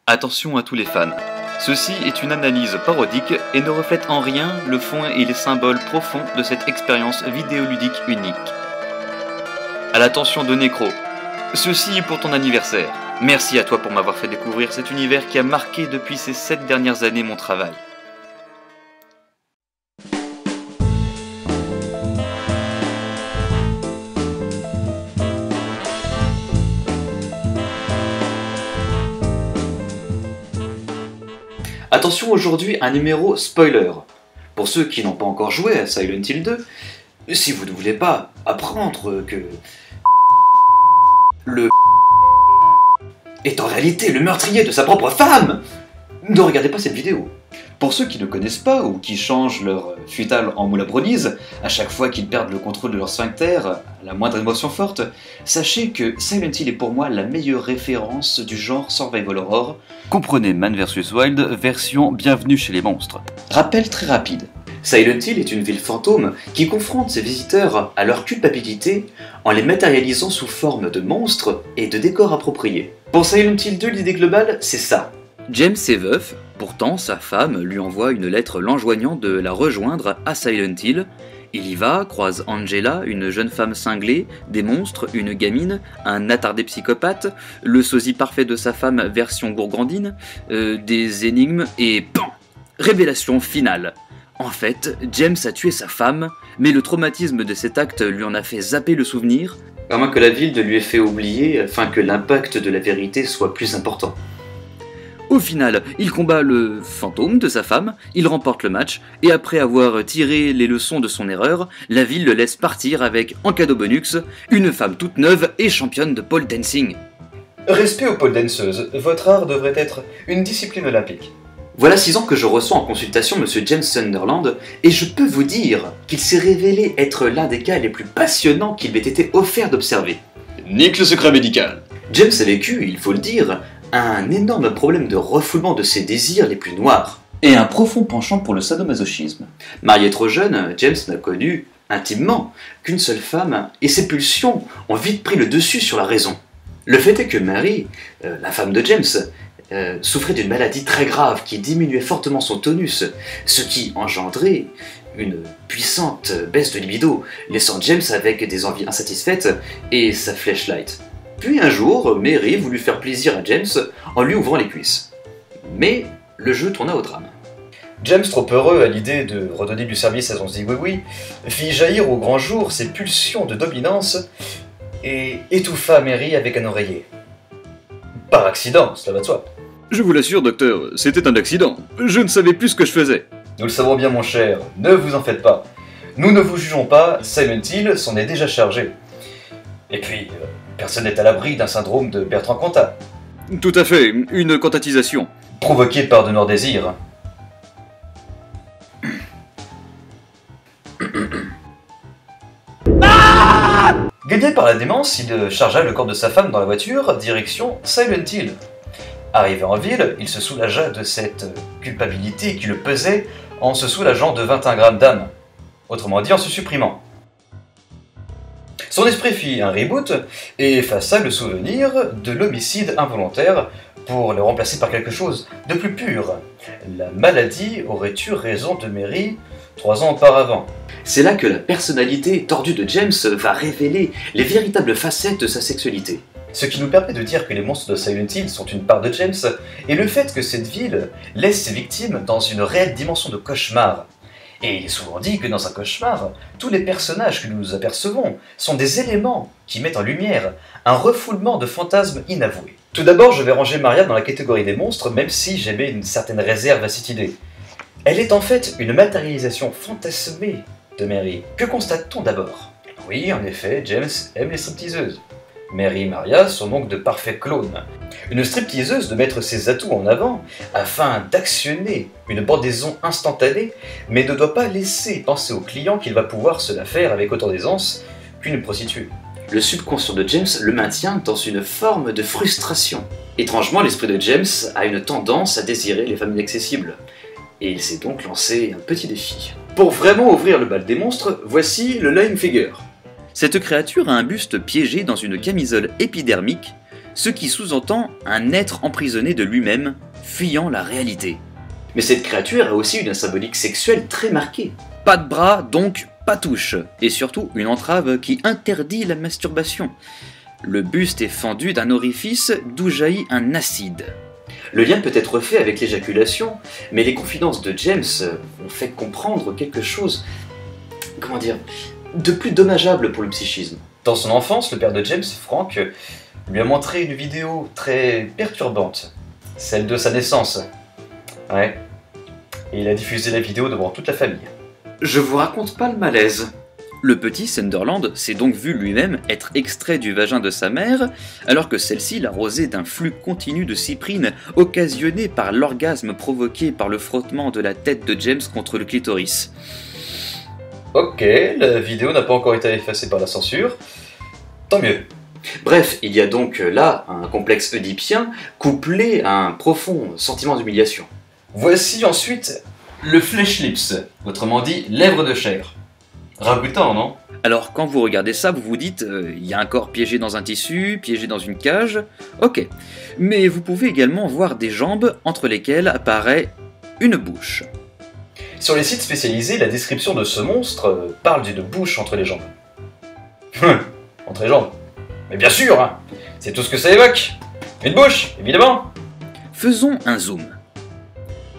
Attention à tous les fans. Ceci est une analyse parodique et ne reflète en rien le fond et les symboles profonds de cette expérience vidéoludique unique. À l'attention de Necro, ceci est pour ton anniversaire. Merci à toi pour m'avoir fait découvrir cet univers qui a marqué depuis ces 7 dernières années mon travail. Attention, aujourd'hui un numéro spoiler. Pour ceux qui n'ont pas encore joué à Silent Hill 2, si vous ne voulez pas apprendre que le est en réalité le meurtrier de sa propre femme, ne regardez pas cette vidéo. Pour ceux qui ne connaissent pas ou qui changent leur futal en moule à brownies à chaque fois qu'ils perdent le contrôle de leur sphincter, à la moindre émotion forte, sachez que Silent Hill est pour moi la meilleure référence du genre survival horror. Comprenez Man vs Wild version Bienvenue chez les monstres. Rappel très rapide. Silent Hill est une ville fantôme qui confronte ses visiteurs à leur culpabilité en les matérialisant sous forme de monstres et de décors appropriés. Pour Silent Hill 2, l'idée globale, c'est ça. James est veuf, pourtant sa femme lui envoie une lettre l'enjoignant de la rejoindre à Silent Hill. Il y va, croise Angela, une jeune femme cinglée, des monstres, une gamine, un attardé psychopathe, le sosie parfait de sa femme version gourgandine, des énigmes et PAM! Révélation finale. En fait, James a tué sa femme, mais le traumatisme de cet acte lui en a fait zapper le souvenir, à moins que la ville ne lui ait fait oublier afin que l'impact de la vérité soit plus important. Au final, il combat le fantôme de sa femme, il remporte le match, et après avoir tiré les leçons de son erreur, la ville le laisse partir avec, en cadeau bonus, une femme toute neuve et championne de pole dancing. Respect aux pole danseuses, votre art devrait être une discipline olympique. Voilà 6 ans que je reçois en consultation Monsieur James Sunderland, et je peux vous dire qu'il s'est révélé être l'un des cas les plus passionnants qu'il m'ait été offert d'observer. Nique le secret médical. James a vécu, il faut le dire, un énorme problème de refoulement de ses désirs les plus noirs, et un profond penchant pour le sadomasochisme. Marié trop jeune, James n'a connu, intimement, qu'une seule femme, et ses pulsions ont vite pris le dessus sur la raison. Le fait est que Mary, la femme de James, souffrait d'une maladie très grave qui diminuait fortement son tonus, ce qui engendrait une puissante baisse de libido, laissant James avec des envies insatisfaites et sa fleshlight. Puis un jour, Mary voulut faire plaisir à James en lui ouvrant les cuisses. Mais le jeu tourna au drame. James, trop heureux à l'idée de redonner du service à son zigouigoui, fit jaillir au grand jour ses pulsions de dominance et étouffa Mary avec un oreiller. Par accident, cela va de soi. Je vous l'assure, docteur, c'était un accident. Je ne savais plus ce que je faisais. Nous le savons bien, mon cher, ne vous en faites pas. Nous ne vous jugeons pas, Silent Hill s'en est déjà chargé. Et puis, personne n'est à l'abri d'un syndrome de Bertrand Cantat. Tout à fait, une cantatisation. Provoqué par de noirs désirs. Guidé par la démence, il chargea le corps de sa femme dans la voiture, direction Silent Hill. Arrivé en ville, il se soulagea de cette culpabilité qui le pesait en se soulageant de 21 grammes d'âme. Autrement dit, en se supprimant. Son esprit fit un reboot et effaça le souvenir de l'homicide involontaire pour le remplacer par quelque chose de plus pur. La maladie aurait eu raison de Mary 3 ans auparavant. C'est là que la personnalité tordue de James va révéler les véritables facettes de sa sexualité. Ce qui nous permet de dire que les monstres de Silent Hill sont une part de James, et le fait que cette ville laisse ses victimes dans une réelle dimension de cauchemar. Et il est souvent dit que dans un cauchemar, tous les personnages que nous apercevons sont des éléments qui mettent en lumière un refoulement de fantasmes inavoués. Tout d'abord, je vais ranger Maria dans la catégorie des monstres, même si j'émets une certaine réserve à cette idée. Elle est en fait une matérialisation fantasmée de Mary. Que constate-t-on d'abord? Oui, en effet, James aime les stripteaseuses. Mary et Maria sont donc de parfaits clones. Une stripteaseuse doit mettre ses atouts en avant afin d'actionner une bordaison instantanée, mais ne doit pas laisser penser au client qu'il va pouvoir se la faire avec autant d'aisance qu'une prostituée. Le subconscient de James le maintient dans une forme de frustration. Étrangement, l'esprit de James a une tendance à désirer les femmes inaccessibles. Et il s'est donc lancé un petit défi. Pour vraiment ouvrir le bal des monstres, voici le Lying Figure. Cette créature a un buste piégé dans une camisole épidermique, ce qui sous-entend un être emprisonné de lui-même, fuyant la réalité. Mais cette créature a aussi une symbolique sexuelle très marquée. Pas de bras, donc pas touche, et surtout une entrave qui interdit la masturbation. Le buste est fendu d'un orifice d'où jaillit un acide. Le lien peut être fait avec l'éjaculation, mais les confidences de James ont fait comprendre quelque chose, comment dire, de plus dommageable pour le psychisme. Dans son enfance, le père de James, Frank, lui a montré une vidéo très perturbante, celle de sa naissance. Ouais. Et il a diffusé la vidéo devant toute la famille. Je vous raconte pas le malaise. Le petit Sunderland s'est donc vu lui-même être extrait du vagin de sa mère, alors que celle-ci l'arrosait d'un flux continu de cyprine occasionné par l'orgasme provoqué par le frottement de la tête de James contre le clitoris. Ok, la vidéo n'a pas encore été effacée par la censure. Tant mieux. Bref, il y a donc là un complexe oedipien couplé à un profond sentiment d'humiliation. Voici ensuite le flesh lips, autrement dit lèvres de chair. Ragoûtant, non? Alors quand vous regardez ça, vous vous dites, il y a un corps piégé dans un tissu, piégé dans une cage, ok. Mais vous pouvez également voir des jambes entre lesquelles apparaît une bouche. Sur les sites spécialisés, la description de ce monstre parle d'une bouche entre les jambes. Entre les jambes. Mais bien sûr, hein, c'est tout ce que ça évoque. Une bouche, évidemment. Faisons un zoom.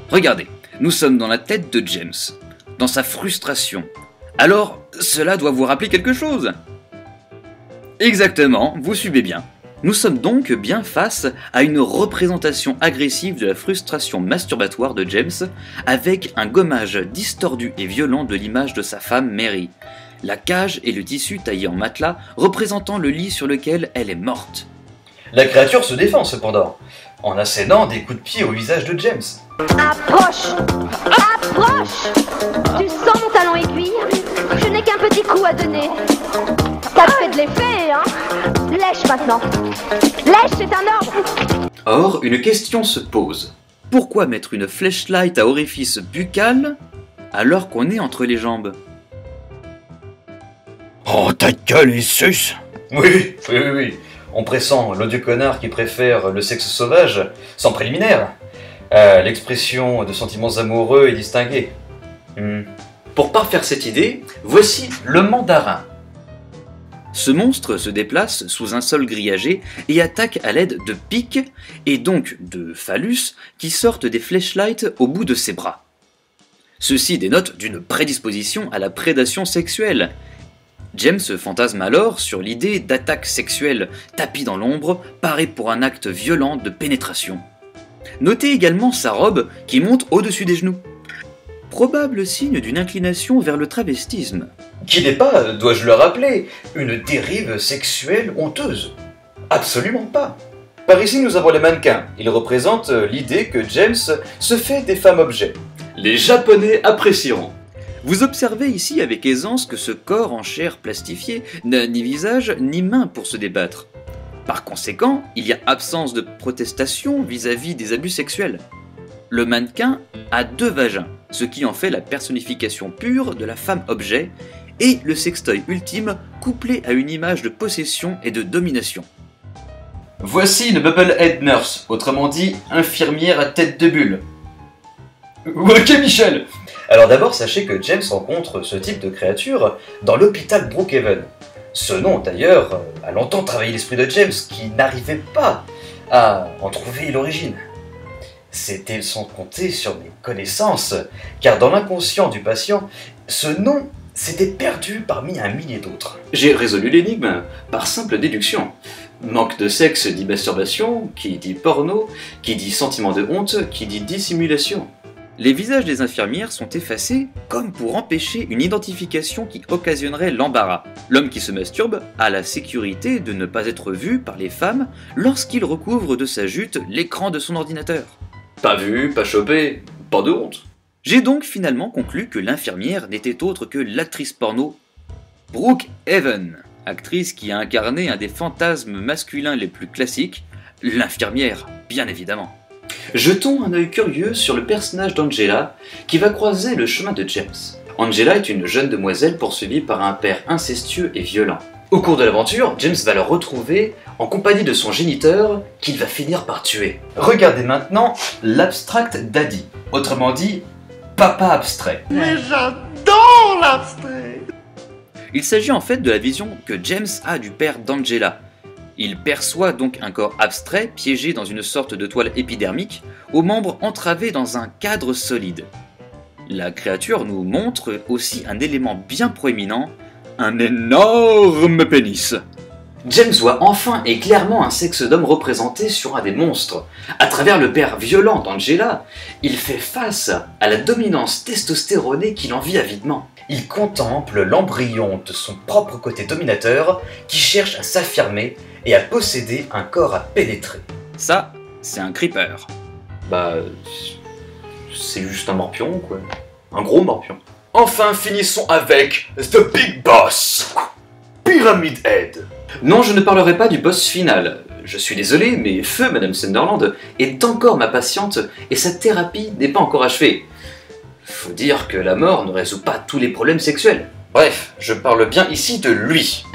Regardez, nous sommes dans la tête de James, dans sa frustration. Alors, cela doit vous rappeler quelque chose. Exactement, vous suivez bien. Nous sommes donc bien face à une représentation agressive de la frustration masturbatoire de James, avec un gommage distordu et violent de l'image de sa femme Mary. La cage et le tissu taillé en matelas représentant le lit sur lequel elle est morte. La créature se défend cependant, en assénant des coups de pied au visage de James. Approche! Approche! Tu sens mon talon aiguille? Je n'ai qu'un petit coup à donner. Ça te fait de l'effet, hein? Lèche maintenant. Lèche, c'est un ordre. Or, une question se pose. Pourquoi mettre une flashlight à orifice buccal alors qu'on est entre les jambes? Oh, ta gueule, Isus! Oui. On pressent l'odieux connard qui préfère le sexe sauvage, sans préliminaire. L'expression de sentiments amoureux est distinguée. Pour parfaire cette idée, voici le mandarin. Ce monstre se déplace sous un sol grillagé et attaque à l'aide de pics, et donc de phallus, qui sortent des flashlights au bout de ses bras. Ceci dénote d'une prédisposition à la prédation sexuelle. James fantasme alors sur l'idée d'attaque sexuelle, tapis dans l'ombre, paré pour un acte violent de pénétration. Notez également sa robe qui monte au-dessus des genoux. Probable signe d'une inclination vers le travestisme. Qui n'est pas, dois-je le rappeler, une dérive sexuelle honteuse. Absolument pas. Par ici, nous avons les mannequins. Ils représentent l'idée que James se fait des femmes-objets. Les Japonais apprécieront. Vous observez ici avec aisance que ce corps en chair plastifiée n'a ni visage ni main pour se débattre. Par conséquent, il y a absence de protestation vis-à-vis des abus sexuels. Le mannequin a 2 vagins, ce qui en fait la personnification pure de la femme-objet, et le sextoy ultime couplé à une image de possession et de domination. Voici une Bubblehead Nurse, autrement dit infirmière à tête de bulle. Ok Michel. Alors d'abord, sachez que James rencontre ce type de créature dans l'hôpital Brookhaven. Ce nom, d'ailleurs, a longtemps travaillé l'esprit de James, qui n'arrivait pas à en trouver l'origine. C'était sans compter sur mes connaissances, car dans l'inconscient du patient, ce nom s'était perdu parmi un millier d'autres. J'ai résolu l'énigme par simple déduction. Manque de sexe dit masturbation, qui dit porno, qui dit sentiment de honte, qui dit dissimulation. Les visages des infirmières sont effacés comme pour empêcher une identification qui occasionnerait l'embarras. L'homme qui se masturbe a la sécurité de ne pas être vu par les femmes lorsqu'il recouvre de sa jute l'écran de son ordinateur. Pas vu, pas chopé, pas de honte. J'ai donc finalement conclu que l'infirmière n'était autre que l'actrice porno Brooke Even, actrice qui a incarné un des fantasmes masculins les plus classiques, l'infirmière, bien évidemment. Jetons un œil curieux sur le personnage d'Angela, qui va croiser le chemin de James. Angela est une jeune demoiselle poursuivie par un père incestueux et violent. Au cours de l'aventure, James va le retrouver en compagnie de son géniteur qu'il va finir par tuer. Regardez maintenant l'Abstract Daddy, autrement dit, papa abstrait. Mais j'adore l'abstrait. Il s'agit en fait de la vision que James a du père d'Angela. Il perçoit donc un corps abstrait piégé dans une sorte de toile épidermique, aux membres entravés dans un cadre solide. La créature nous montre aussi un élément bien proéminent, un énorme pénis. James voit enfin et clairement un sexe d'homme représenté sur un des monstres. À travers le père violent d'Angela, il fait face à la dominance testostéronée qu'il envie avidement. Il contemple l'embryon de son propre côté dominateur qui cherche à s'affirmer et à posséder un corps à pénétrer. Ça, c'est un creeper. Bah, c'est juste un morpion, quoi. Un gros morpion. Enfin, finissons avec The Big Boss, Pyramid Head. Non, je ne parlerai pas du boss final. Je suis désolé, mais feu Madame Sunderland est encore ma patiente et sa thérapie n'est pas encore achevée. Faut dire que la mort ne résout pas tous les problèmes sexuels. Bref, je parle bien ici de lui.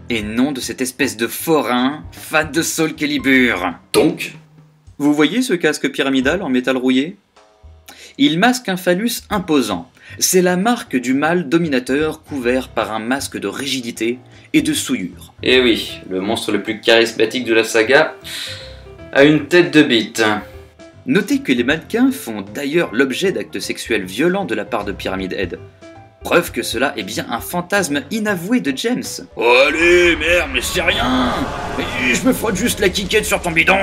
Et non de cette espèce de forain, fan de Soul Calibur. Donc, Vous voyez ce casque pyramidal en métal rouillé? Il masque un phallus imposant. C'est la marque du mâle dominateur couvert par un masque de rigidité et de souillure. eh oui, le monstre le plus charismatique de la saga a une tête de bite. Notez que les mannequins font d'ailleurs l'objet d'actes sexuels violents de la part de Pyramid Head. Preuve que cela est bien un fantasme inavoué de James. Oh allez, merde, mais c'est rien! Je me frotte juste la quiquette sur ton bidon!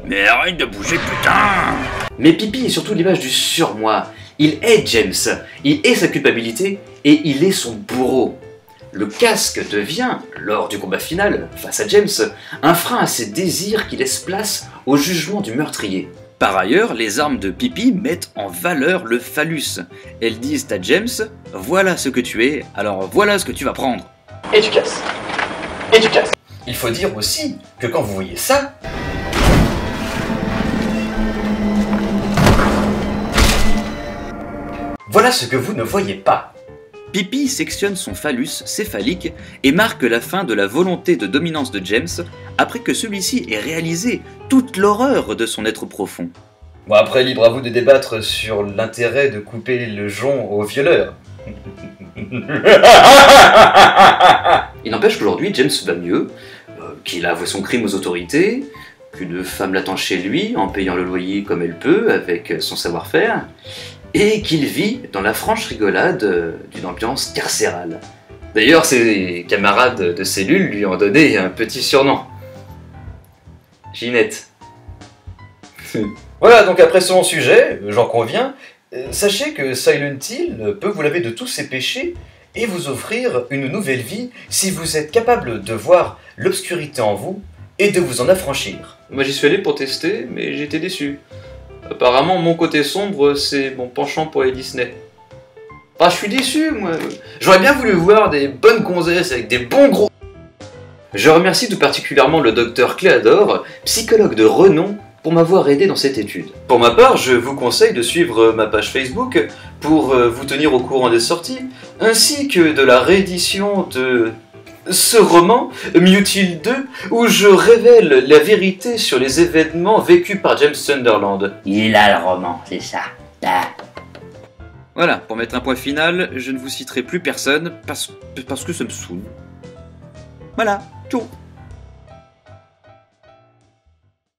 Mais arrête de bouger, putain! Mais Pipi est surtout l'image du surmoi. Il est James, il est sa culpabilité et il est son bourreau. Le casque devient, lors du combat final, face à James, un frein à ses désirs qui laisse place au jugement du meurtrier. Par ailleurs, les armes de Pipi mettent en valeur le phallus. Elles disent à James, voilà ce que tu es, alors voilà ce que tu vas prendre. Et tu casses. Et tu casses. Il faut dire aussi que quand vous voyez ça, voilà ce que vous ne voyez pas. Pipi sectionne son phallus céphalique et marque la fin de la volonté de dominance de James après que celui-ci ait réalisé toute l'horreur de son être profond. Bon après, libre à vous de débattre sur l'intérêt de couper le jonc au violeur. Il n'empêche qu'aujourd'hui, James va mieux, qu'il a avoué son crime aux autorités, qu'une femme l'attend chez lui en payant le loyer comme elle peut, avec son savoir-faire, et qu'il vit dans la franche rigolade d'une ambiance carcérale. D'ailleurs, ses camarades de cellule lui ont donné un petit surnom. Ginette. Voilà, donc après son sujet, j'en conviens, sachez que Silent Hill peut vous laver de tous ses péchés et vous offrir une nouvelle vie si vous êtes capable de voir l'obscurité en vous et de vous en affranchir. Moi j'y suis allé pour tester, mais j'étais déçu. Apparemment, mon côté sombre, c'est mon penchant pour les Disney. Ah, je suis déçu, moi. J'aurais bien voulu voir des bonnes gonzesses avec des bons gros... Je remercie tout particulièrement le docteur Cléador, psychologue de renom, pour m'avoir aidé dans cette étude. Pour ma part, je vous conseille de suivre ma page Facebook pour vous tenir au courant des sorties, ainsi que de la réédition de ce roman, Mutile 2, où je révèle la vérité sur les événements vécus par James Sunderland. Il a le roman, c'est ça. Ah. Voilà, pour mettre un point final, je ne vous citerai plus personne parce que ça me saoule. Voilà, ciao.